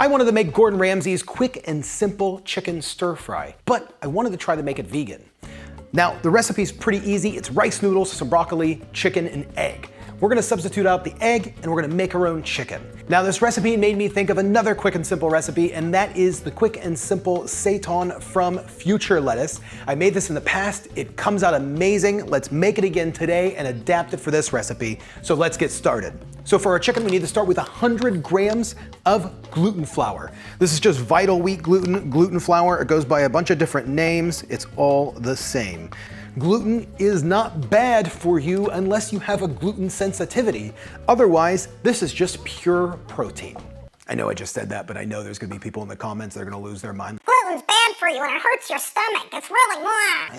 I wanted to make Gordon Ramsay's quick and simple chicken stir fry, but I wanted to try to make it vegan. Now, the recipe's pretty easy. It's rice noodles, some broccoli, chicken, and egg. We're gonna substitute out the egg and we're gonna make our own chicken. Now, this recipe made me think of another quick and simple recipe, and that is the quick and simple Seitan from Future Lettuce. I made this in the past. It comes out amazing. Let's make it again today and adapt it for this recipe. So let's get started. So for our chicken, we need to start with 100 grams of gluten flour. This is just Vital Wheat gluten flour. It goes by a bunch of different names. It's all the same. Gluten is not bad for you unless you have a gluten sensitivity. Otherwise, this is just pure protein. I know I just said that, but I know there's gonna be people in the comments that are gonna lose their mind. Gluten's bad for you and it hurts your stomach. It's really blah.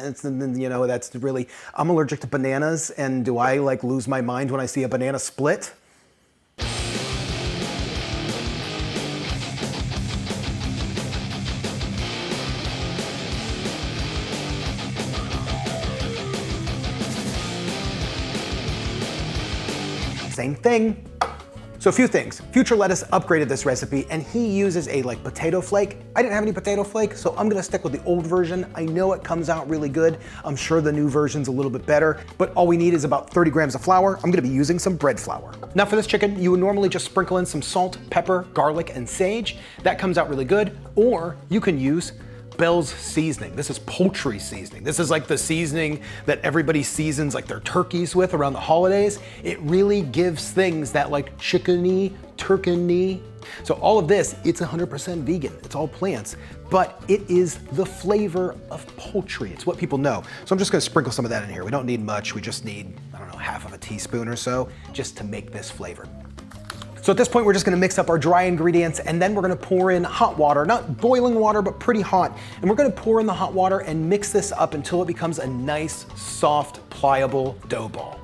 That's really, I'm allergic to bananas, and do I like lose my mind when I see a banana split? Same thing. So a few things. Future Lettuce upgraded this recipe and he uses a potato flake. I didn't have any potato flake, so I'm gonna stick with the old version. I know it comes out really good. I'm sure the new version's a little bit better, but all we need is about 30 grams of flour. I'm gonna be using some bread flour. Now for this chicken, you would normally just sprinkle in some salt, pepper, garlic, and sage. That comes out really good. Or you can use Bell's seasoning. This is poultry seasoning. This is like the seasoning that everybody seasons like their turkeys with around the holidays. It really gives things that chickeny, turkey. So all of this, it's 100% vegan. It's all plants, but it is the flavor of poultry. It's what people know. So I'm just gonna sprinkle some of that in here. We don't need much. We just need, I don't know, half of a teaspoon or so just to make this flavor. So at this point, we're just gonna mix up our dry ingredients and then we're gonna pour in hot water, not boiling water, but pretty hot. And we're gonna pour in the hot water and mix this up until it becomes a nice, soft, pliable dough ball.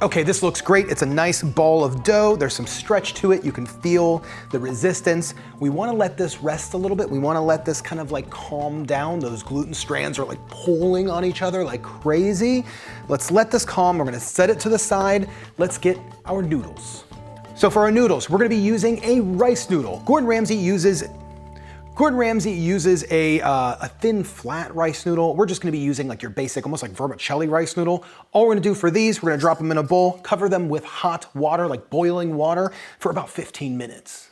Okay, this looks great. It's a nice ball of dough. There's some stretch to it. You can feel the resistance. We wanna let this rest a little bit. We wanna let this kind of calm down. Those gluten strands are pulling on each other like crazy. Let's let this calm. We're gonna set it to the side. Let's get our noodles. So for our noodles, we're gonna be using a rice noodle. Gordon Ramsay uses a thin, flat rice noodle. We're just gonna be using your basic, almost like vermicelli rice noodle. All we're gonna do for these, we're gonna drop them in a bowl, cover them with hot water, like boiling water, for about 15 minutes.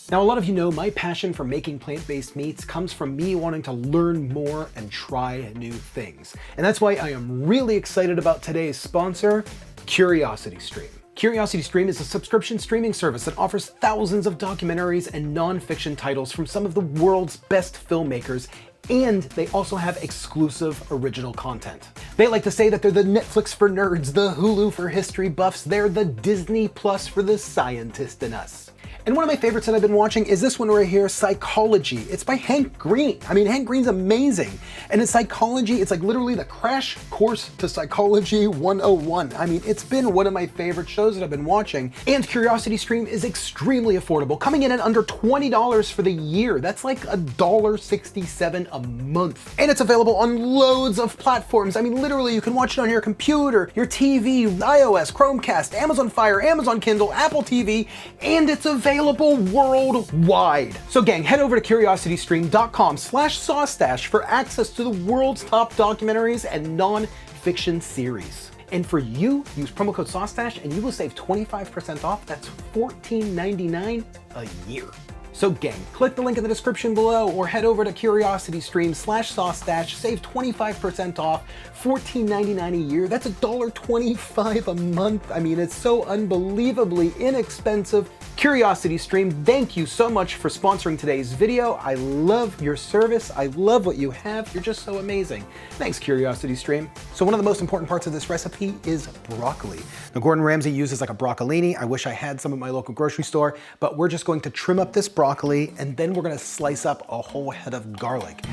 Now, a lot of you know my passion for making plant-based meats comes from me wanting to learn more and try new things. And that's why I am really excited about today's sponsor, CuriosityStream. CuriosityStream is a subscription streaming service that offers thousands of documentaries and non-fiction titles from some of the world's best filmmakers, and they also have exclusive original content. They like to say that they're the Netflix for nerds, the Hulu for history buffs, they're the Disney Plus for the scientist in us. And one of my favorites that I've been watching is this one right here, Psychology. It's by Hank Green. I mean, Hank Green's amazing. And in psychology, it's literally the crash course to Psychology 101. I mean, it's been one of my favorite shows that I've been watching. And CuriosityStream is extremely affordable, coming in at under $20 for the year. That's like $1.67 a month. And it's available on loads of platforms. I mean, literally, you can watch it on your computer, your TV, iOS, Chromecast, Amazon Fire, Amazon Kindle, Apple TV, and it's available worldwide. So gang, head over to curiositystream.com/SauceStache for access to the world's top documentaries and non-fiction series. And for you, use promo code SauceStache and you will save 25% off. That's $14.99 a year. So gang, click the link in the description below or head over to curiositystream/SauceStache, save 25% off, $14.99 a year. That's $1.25 a month. I mean, it's so unbelievably inexpensive. CuriosityStream, thank you so much for sponsoring today's video. I love your service. I love what you have. You're just so amazing. Thanks, CuriosityStream. So one of the most important parts of this recipe is broccoli. Now, Gordon Ramsay uses a broccolini. I wish I had some at my local grocery store, but we're just going to trim up this broccoli and then we're gonna slice up a whole head of garlic.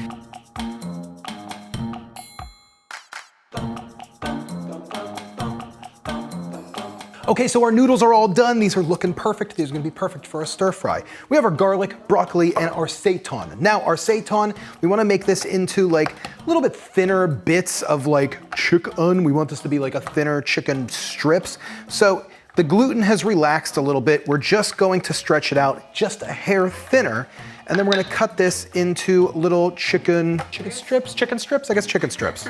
Okay, so our noodles are all done. These are looking perfect. These are gonna be perfect for a stir fry. We have our garlic, broccoli, and our seitan. Now, our seitan, we wanna make this into like a little bit thinner bits of like chicken. We want this to be like a thinner chicken strips. So The gluten has relaxed a little bit. We're just going to stretch it out just a hair thinner. And then we're gonna cut this into little chicken strips? I guess chicken strips.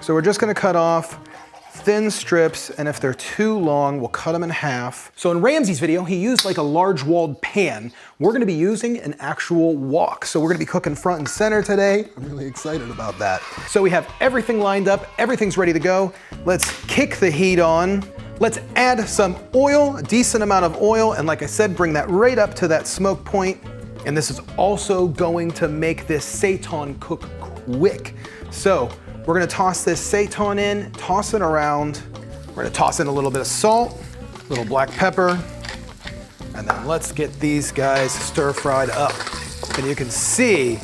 So we're just gonna cut off thin strips, and if they're too long, we'll cut them in half. So in Ramsay's video, he used like a large walled pan. We're gonna be using an actual wok. So we're gonna be cooking front and center today. I'm really excited about that. So we have everything lined up, everything's ready to go. Let's kick the heat on. Let's add some oil, a decent amount of oil, and like I said, bring that right up to that smoke point. And this is also going to make this seitan cook quick. So we're gonna toss this seitan in, toss it around. We're gonna toss in a little bit of salt, a little black pepper, and then let's get these guys stir fried up. And you can see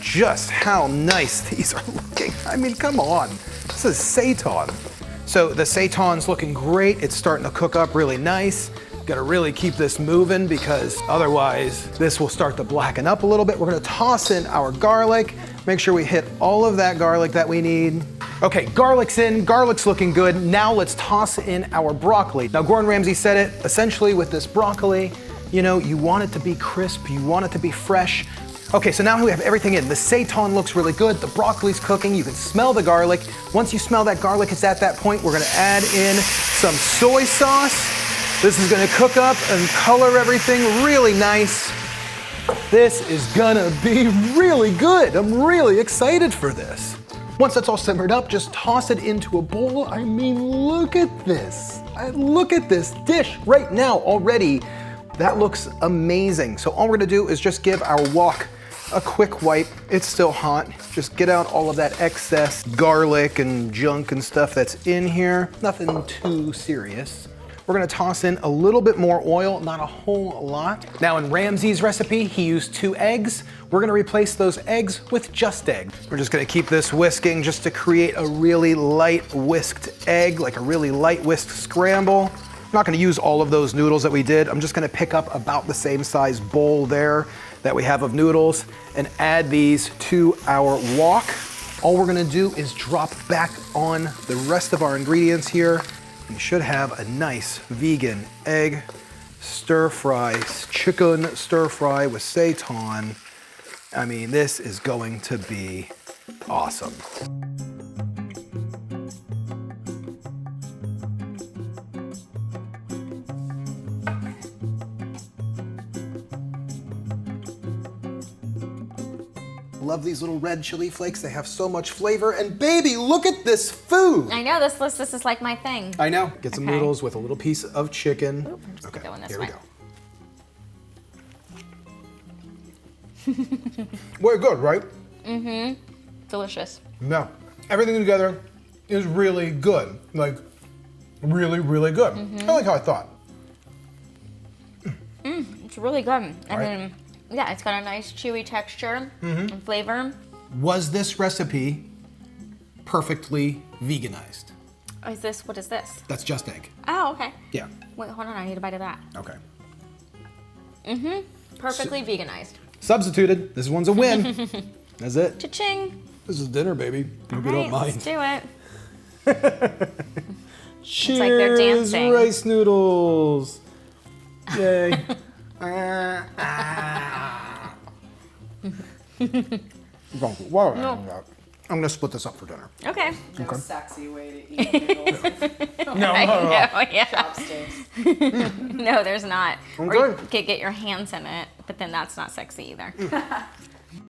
just how nice these are looking. I mean, come on, this is seitan. So the seitan's looking great. It's starting to cook up really nice. Gotta really keep this moving because otherwise this will start to blacken up a little bit. We're gonna toss in our garlic. Make sure we hit all of that garlic that we need. Okay, garlic's in, garlic's looking good. Now let's toss in our broccoli. Now Gordon Ramsay said it, essentially with this broccoli, you know, you want it to be crisp, you want it to be fresh. Okay, so now we have everything in. The seitan looks really good, the broccoli's cooking, you can smell the garlic. Once you smell that garlic, it's at that point we're gonna add in some soy sauce. This is gonna cook up and color everything really nice. This is gonna be really good. I'm really excited for this. Once that's all simmered up, just toss it into a bowl. I mean, look at this. Look at this dish right now already. That looks amazing. So all we're gonna do is just give our wok a quick wipe. It's still hot. Just get out all of that excess garlic and junk and stuff that's in here. Nothing too serious. We're gonna toss in a little bit more oil, not a whole lot. Now in Ramsay's recipe, he used 2 eggs. We're gonna replace those eggs with just egg. We're just gonna keep this whisking just to create a really light whisked egg, like a really light whisked scramble. I'm not gonna use all of those noodles that we did. I'm just gonna pick up about the same size bowl there that we have of noodles and add these to our wok. All we're gonna do is drop back on the rest of our ingredients here. You should have a nice vegan egg stir fry, chicken stir fry with seitan. I mean, this is going to be awesome. Love these little red chili flakes. They have so much flavor. And baby, look at this food. I know, this is like my thing. I know. Get some noodles with a little piece of chicken. Ooh, I'm just going this here way. we go. Very good, right? Mm-hmm. Delicious. No. Everything together is really good. Like, really, really good. I like how I thought. It's really good. And Right. then, yeah, it's got a nice chewy texture and flavor. Was this recipe perfectly veganized? What is this? That's just egg. Oh, okay. Yeah. Wait, hold on, I need a bite of that. Okay. Perfectly veganized. Substituted. This one's a win. That's it. Cha-ching. This is dinner, baby. Hope you All don't right, mind. let's do it. Cheers, like they're dancing. rice noodles. Yay. I'm gonna split this up for dinner. Okay. No sexy way to eat noodles. No, Yeah. Chopsticks. No, there's not. Or Okay. you could get your hands in it, but then that's not sexy either.